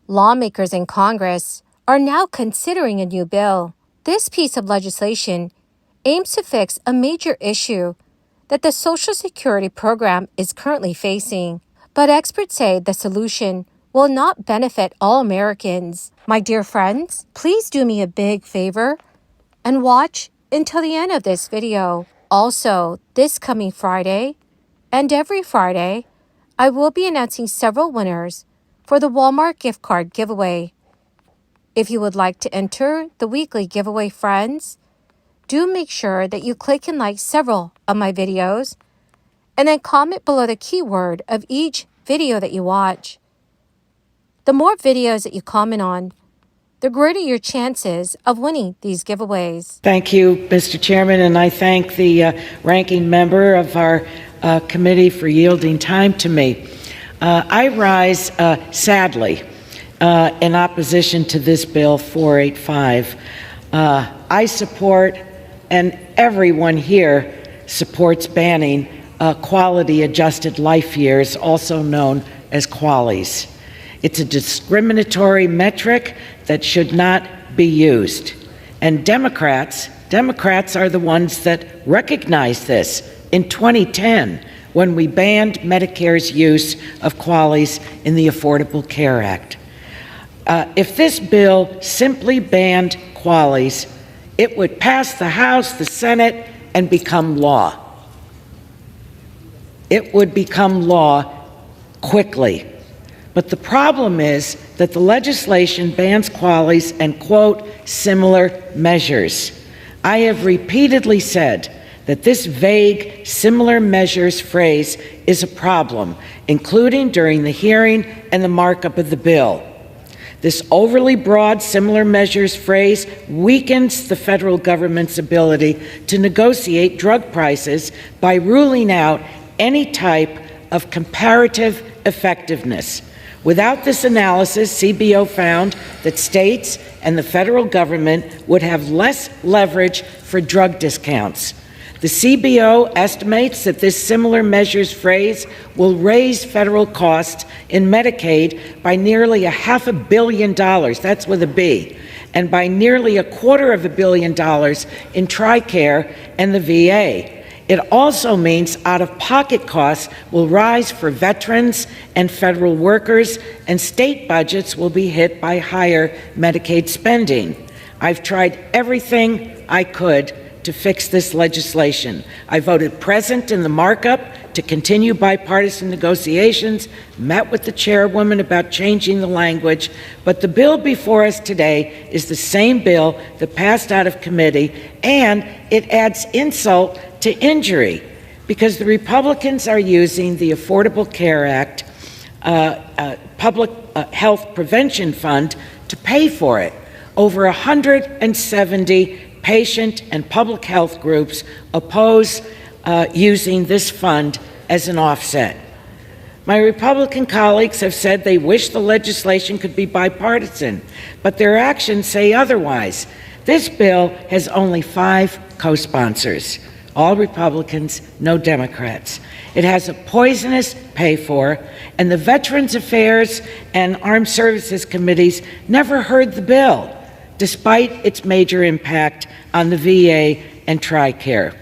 Lawmakers in Congress are now considering a new bill. This piece of legislation aims to fix a major issue that the Social Security program is currently facing. But experts say the solution will not benefit all Americans. My dear friends, please do me a big favor and watch until the end of this video. Also, this coming Friday and every Friday, I will be announcing several winners for the Walmart gift card giveaway. If you would like to enter the weekly giveaway, friends, do make sure that you click and like several of my videos and then comment below the keyword of each video that you watch. The more videos that you comment on, the greater your chances of winning these giveaways. Thank you, Mr. Chairman, and I thank the ranking member of our committee for yielding time to me. I rise, sadly, in opposition to this Bill 485. I support, and everyone here supports banning quality-adjusted life years, also known as QALYs. It's a discriminatory metric that should not be used. And Democrats are the ones that recognized this in 2010 when we banned Medicare's use of QALYs in the Affordable Care Act. If this bill simply banned QALYs, it would pass the House, the Senate, and become law. It would become law quickly. But the problem is that the legislation bans QALYs and, quote, similar measures. I have repeatedly said that this vague similar measures phrase is a problem, including during the hearing and the markup of the bill. This overly broad similar measures phrase weakens the federal government's ability to negotiate drug prices by ruling out any type of comparative effectiveness. Without this analysis, CBO found that states and the federal government would have less leverage for drug discounts. The CBO estimates that this similar measures phrase will raise federal costs in Medicaid by nearly $500 million, that's with a B, and by nearly $250 million in TRICARE and the VA. It also means out-of-pocket costs will rise for veterans and federal workers, and state budgets will be hit by higher Medicaid spending. I've tried everything I could to fix this legislation. I voted present in the markup to continue bipartisan negotiations, met with the chairwoman about changing the language, but the bill before us today is the same bill that passed out of committee, and it adds insult to injury because the Republicans are using the Affordable Care Act Public Health Prevention Fund to pay for it. Over 170 patient and public health groups oppose using this fund as an offset. My Republican colleagues have said they wish the legislation could be bipartisan, but their actions say otherwise. This bill has only 5 co-sponsors, all Republicans, no Democrats. It has a poisonous pay-for, and the Veterans Affairs and Armed Services Committees never heard the bill, despite its major impact on the VA and TRICARE.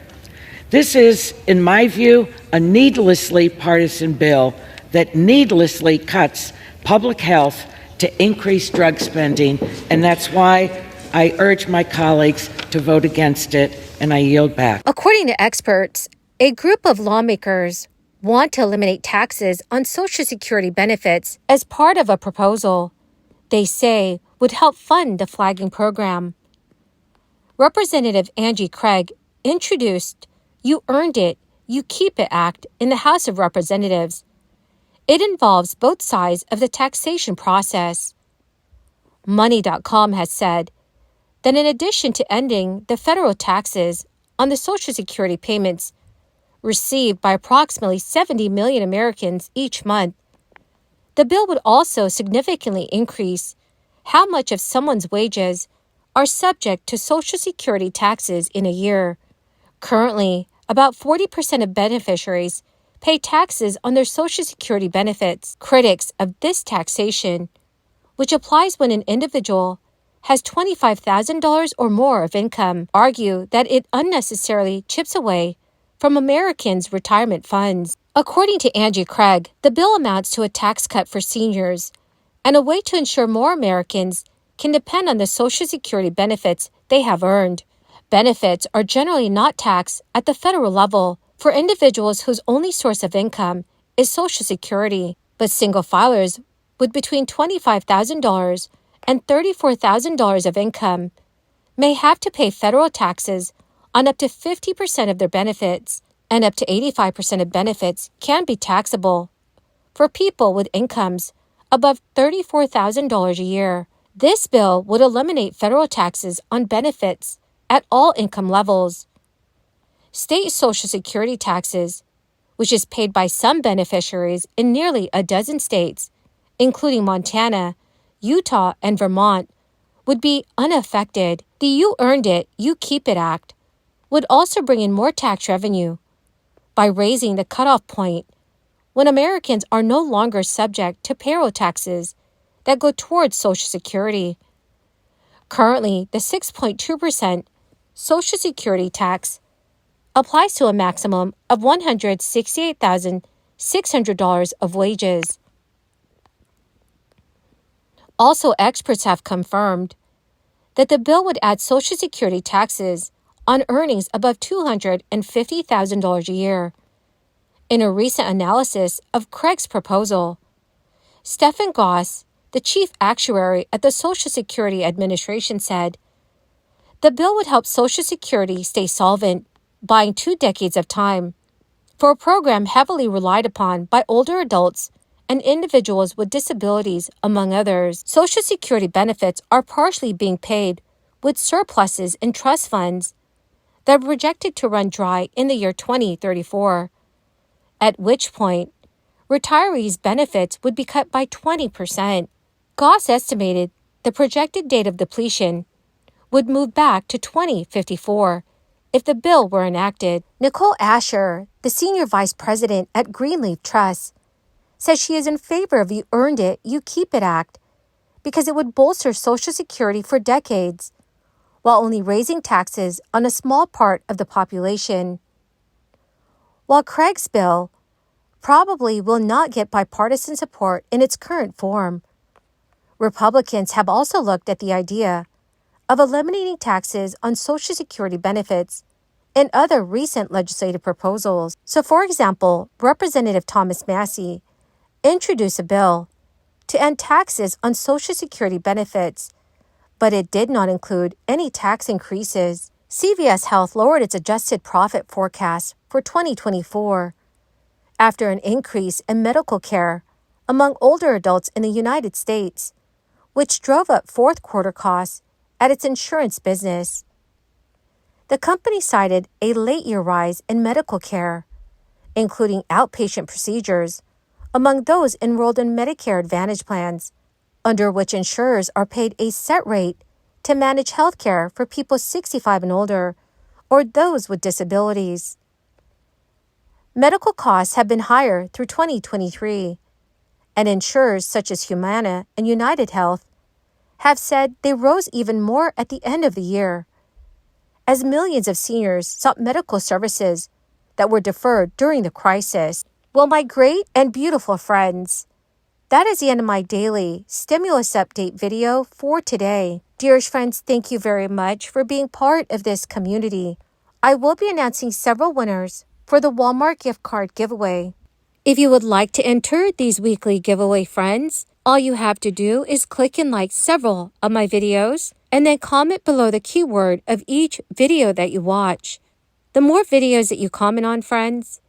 This is, in my view, a needlessly partisan bill that needlessly cuts public health to increase drug spending, and that's why I urge my colleagues to vote against it, and I yield back. According to experts, a group of lawmakers want to eliminate taxes on Social Security benefits as part of a proposal they say would help fund the flagging program. Representative Angie Craig introduced You Earned It, You Keep It Act in the House of Representatives. It involves both sides of the taxation process. Money.com has said that in addition to ending the federal taxes on the Social Security payments received by approximately 70 million Americans each month, the bill would also significantly increase how much of someone's wages are subject to Social Security taxes in a year. Currently, about 40% of beneficiaries pay taxes on their Social Security benefits. Critics of this taxation which applies when an individual has $25,000 or more of income, argue that it unnecessarily chips away from Americans' retirement funds. According to Angie Craig, the bill amounts to a tax cut for seniors and a way to ensure more Americans can depend on the Social Security benefits they have earned. Benefits are generally not taxed at the federal level for individuals whose only source of income is Social Security, but single filers with between $25,000 and $34,000 of income may have to pay federal taxes on up to 50% of their benefits, and up to 85% of benefits can be taxable for people with incomes above $34,000 a year. This bill would eliminate federal taxes on benefits at all income levels. State Social Security taxes, which is paid by some beneficiaries in nearly a dozen states, including Montana, Utah, and Vermont, would be unaffected. The You Earned It, You Keep It Act would also bring in more tax revenue by raising the cutoff point when Americans are no longer subject to payroll taxes that go towards Social Security. Currently, the 6.2% Social Security tax applies to a maximum of $168,600 of wages. Also, experts have confirmed that the bill would add Social Security taxes on earnings above $250,000 a year. In a recent analysis of Craig's proposal, Stephen Goss, the chief actuary at the Social Security Administration, said, "The bill would help Social Security stay solvent, buying 2 decades of time for a program heavily relied upon by older adults and individuals with disabilities, among others." Social Security benefits are partially being paid with surpluses in trust funds that are projected to run dry in the year 2034, at which point retirees' benefits would be cut by 20%. Goss estimated the projected date of depletion would move back to 2054 if the bill were enacted. Nicole Asher, the senior vice president at Greenleaf Trust, says she is in favor of the You Earned It, You Keep It Act because it would bolster Social Security for decades, while only raising taxes on a small part of the population. While Craig's bill probably will not get bipartisan support in its current form, Republicans have also looked at the idea of eliminating taxes on Social Security benefits in other recent legislative proposals. So, for example, Representative Thomas Massey introduced a bill to end taxes on Social Security benefits, but it did not include any tax increases. CVS Health lowered its adjusted profit forecast for 2024 after an increase in medical care among older adults in the United States, which drove up fourth quarter costs at its insurance business. The company cited a late-year rise in medical care, including outpatient procedures, among those enrolled in Medicare Advantage plans, under which insurers are paid a set rate to manage health care for people 65 and older or those with disabilities. Medical costs have been higher through 2023, and insurers such as Humana and United Health have said they rose even more at the end of the year, as millions of seniors sought medical services that were deferred during the crisis. Well, my great and beautiful friends, that is the end of my daily stimulus update video for today. Dearest friends, thank you very much for being part of this community. I will be announcing several winners for the Walmart gift card giveaway. If you would like to enter these weekly giveaway, friends, all you have to do is click and like several of my videos and then comment below the keyword of each video that you watch. The more videos that you comment on, friends,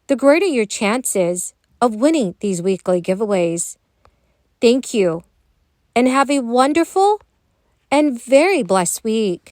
the greater your chances of winning these weekly giveaways. Thank you, and have a wonderful and very blessed week.